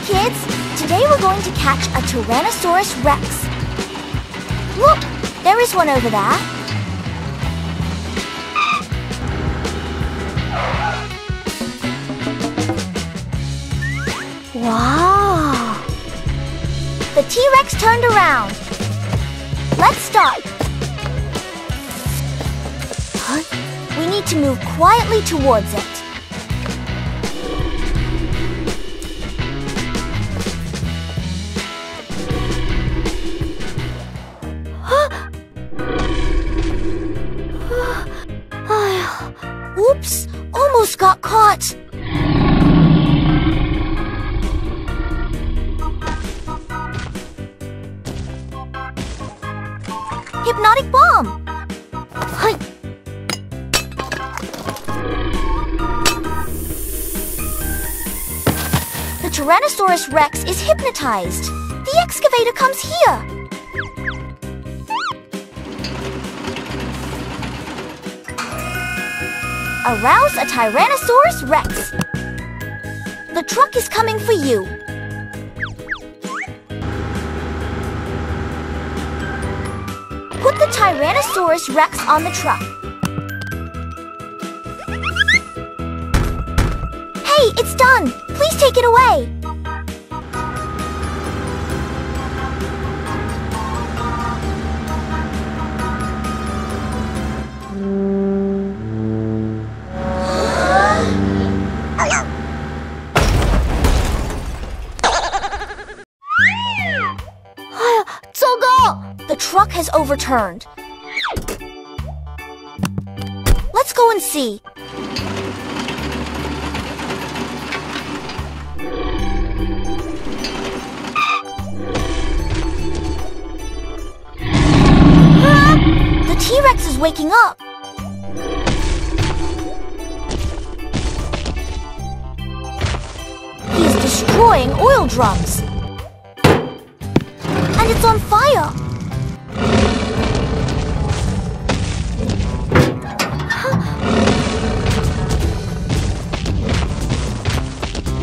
kids! Today we're going to catch a Tyrannosaurus Rex. Look, there is one over there. Wow! The T-Rex turned around. Let's start. Huh? We need to move quietly towards it. Oops! Almost got caught! Hypnotic bomb! Hi. The Tyrannosaurus Rex is hypnotized. The excavator comes here. Arouse a Tyrannosaurus Rex. The truck is coming for you. Put the Tyrannosaurus Rex on the truck. Hey, it's done! Please take it away! The truck has overturned. Let's go and see. The T-Rex is waking up. He is destroying oil drums. And it's on fire.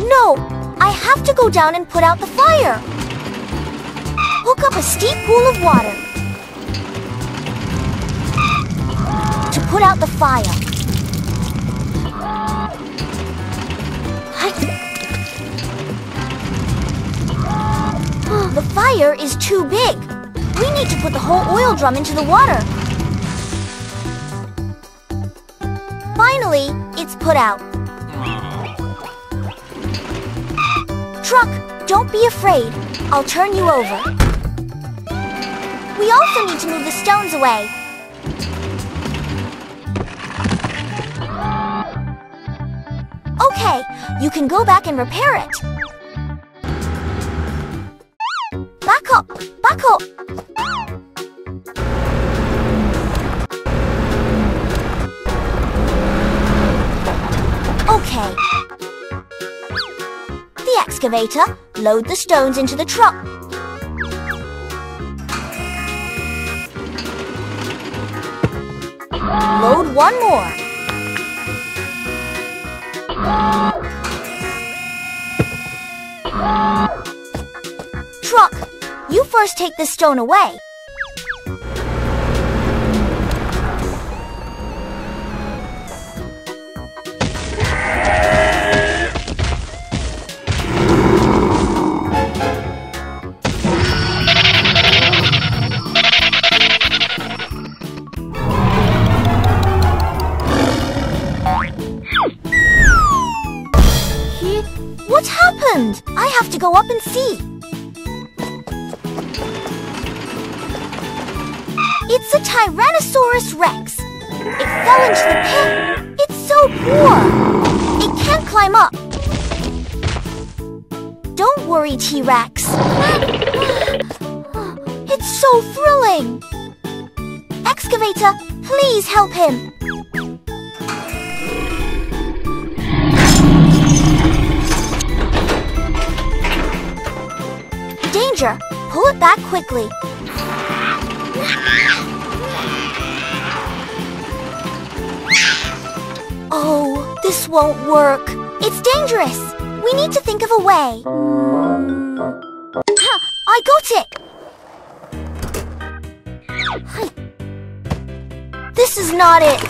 No! I have to go down and put out the fire! Hook up a steep pool of water to put out the fire. The fire is too big. We need to put the whole oil drum into the water. Finally, it's put out. Truck, don't be afraid. I'll turn you over. We also need to move the stones away. Okay, you can go back and repair it. Back up! Back up! Okay. The excavator, load the stones into the truck. Load one more. Truck, you first take this stone away. What happened? I have to go up and see. It's a Tyrannosaurus Rex. It fell into the pit. It's so poor. It can't climb up. Don't worry, T-Rex. It's so thrilling. Excavator, please help him. Danger! Pull it back quickly. Oh, this won't work. It's dangerous. We need to think of a way. I got it! This is not it!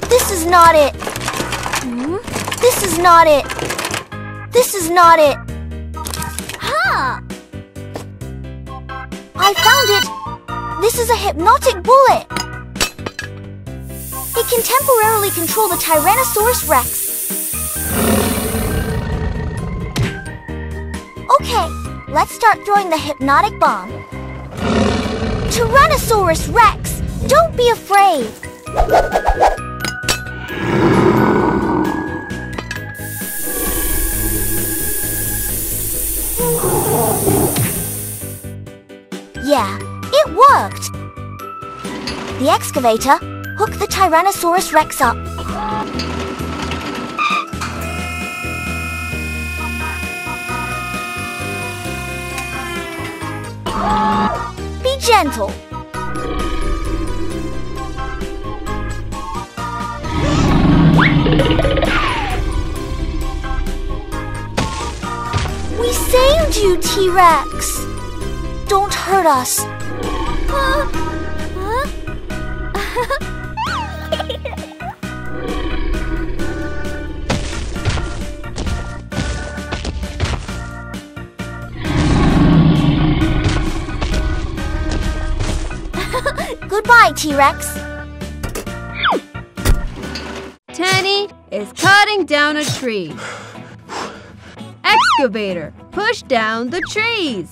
This is not it! This is not it! This is not it! Huh! I found it! This is a hypnotic bullet! It can temporarily control the Tyrannosaurus Rex. Okay, let's start throwing the hypnotic bomb. Tyrannosaurus Rex, don't be afraid! Yeah, it worked! The excavator hooked the Tyrannosaurus Rex up. Be gentle. We saved you, T-Rex. Don't hurt us. Goodbye, T-Rex. Tenny is cutting down a tree. Excavator, push down the trees.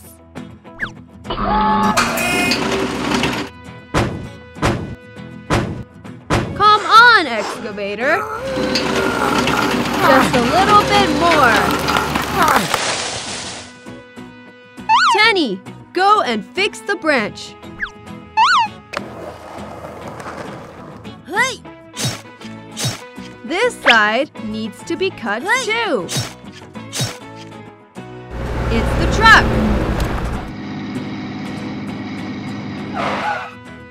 Come on, excavator. Just a little bit more. Tenny, go and fix the branch. This side needs to be cut too. It's the truck.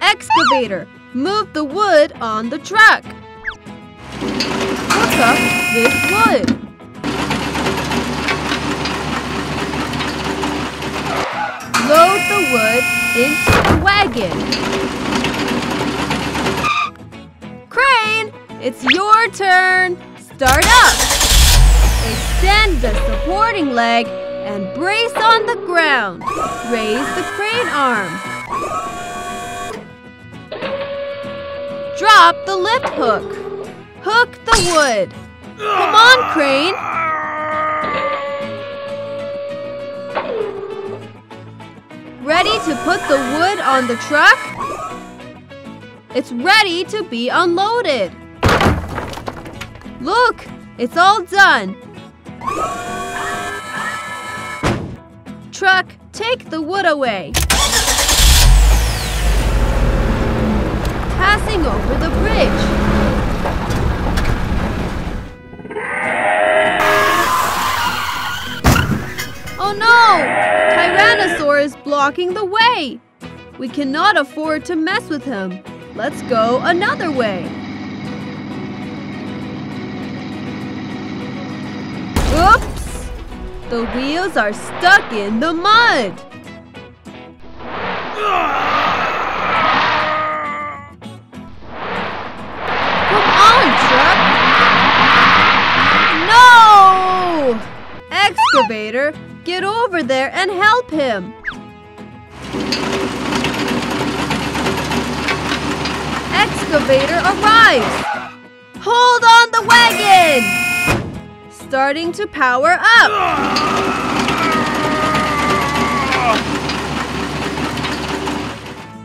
Excavator, move the wood on the truck. Hook up this wood. Load the wood into the wagon. Crane, it's your turn. Start up. Extend the supporting leg and brace on the ground. Raise the crane arm. Drop the lift hook. Hook the wood. Come on, crane. Ready to put the wood on the truck? It's ready to be unloaded. Look, it's all done. Truck, take the wood away. Passing over the bridge. Oh no! Tyrannosaurus is blocking the way. We cannot afford to mess with him. Let's go another way. Oops! The wheels are stuck in the mud. Come on, truck! No! Excavator, get over there and help him. Excavator arrives. Hold on the wagon! Starting to power up.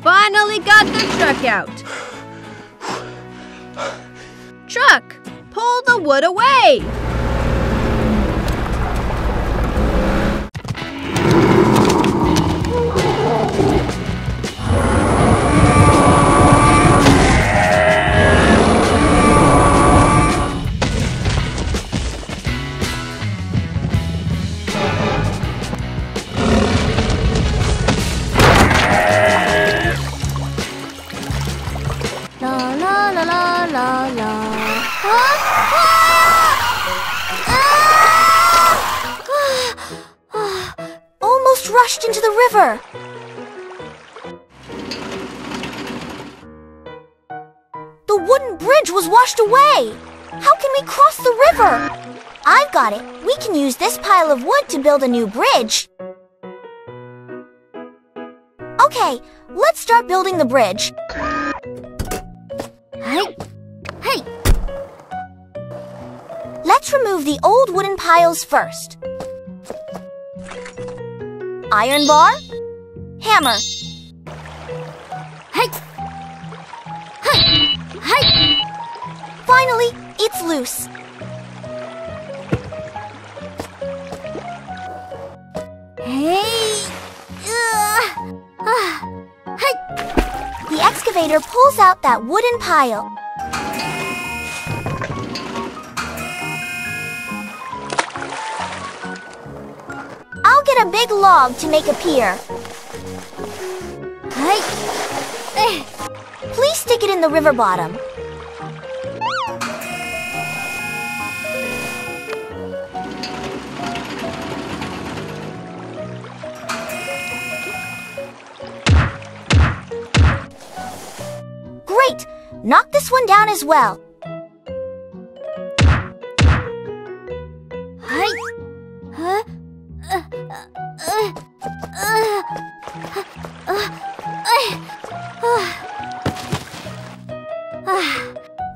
Finally got the truck out. Truck, pull the wood away. rushed into the river. The wooden bridge was washed away. How can we cross the river? I've got it. We can use this pile of wood to build a new bridge. Okay, let's start building the bridge. Hey! Let's remove the old wooden piles first. Iron bar, hammer. Finally, it's loose. The excavator pulls out that wooden pile. I'll get a big log to make a pier. Please stick it in the river bottom. Great! Knock this one down as well.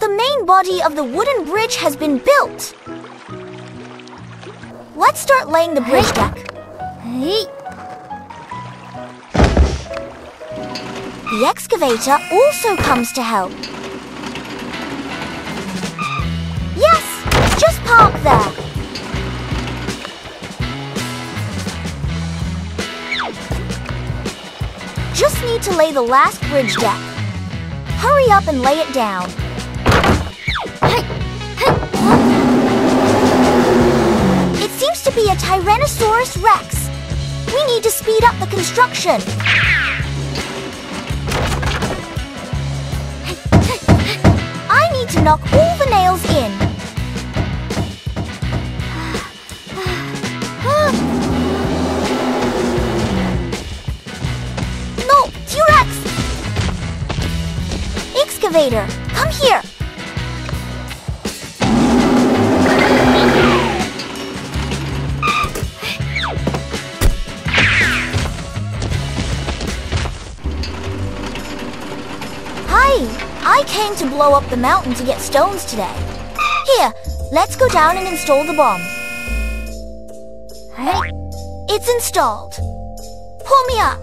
The main body of the wooden bridge has been built. Let's start laying the bridge deck. The excavator also comes to help. Yes! Just park there. Just need to lay the last bridge deck. Hurry up and lay it down. It seems to be a Tyrannosaurus Rex. We need to speed up the construction. I need to knock all the nails in. No, T-Rex! Excavator, come here. I came to blow up the mountain to get stones today. Here, let's go down and install the bomb. It's installed. Pull me up.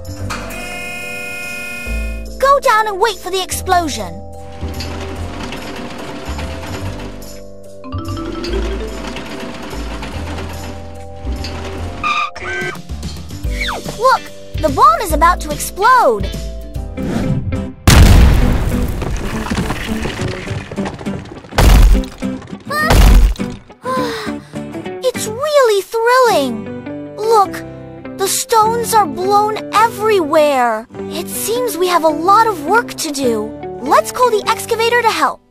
Go down and wait for the explosion. Look, the bomb is about to explode. It's really thrilling. Look, the stones are blown everywhere. It seems we have a lot of work to do. Let's call the excavator to help.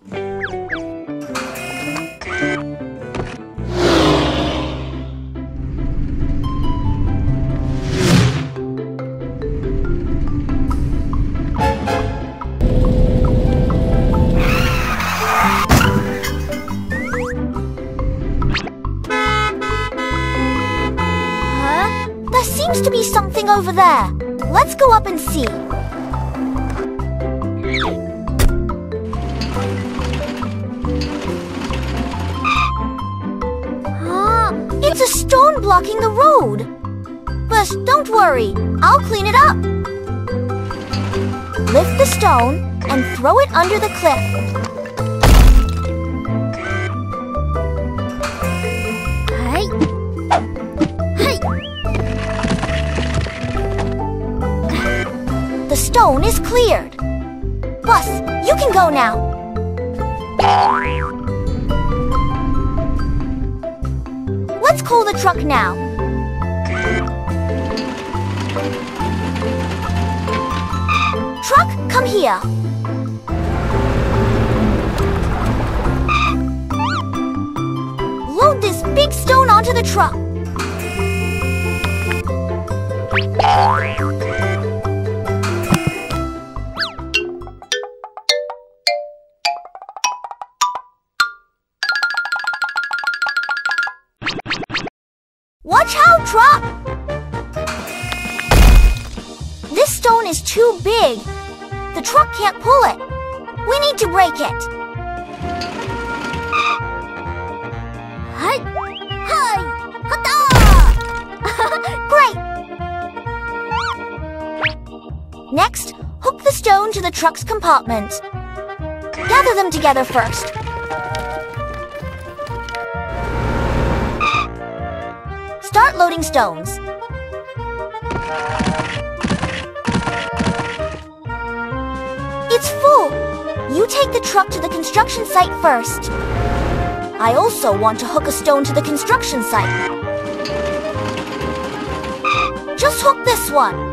There seems to be something over there. Let's go up and see. It's a stone blocking the road. But don't worry, I'll clean it up. Lift the stone and throw it under the cliff. The stone is cleared. Bus, you can go now. Let's call the truck now. Truck, come here. Load this big stone onto the truck. Watch out, truck! This stone is too big. The truck can't pull it. We need to break it. Hi! Hi! Hata! Great! Next, hook the stone to the truck's compartment. Gather them together first. Start loading stones. It's full. You take the truck to the construction site first. I also want to hook a stone to the construction site. Just hook this one.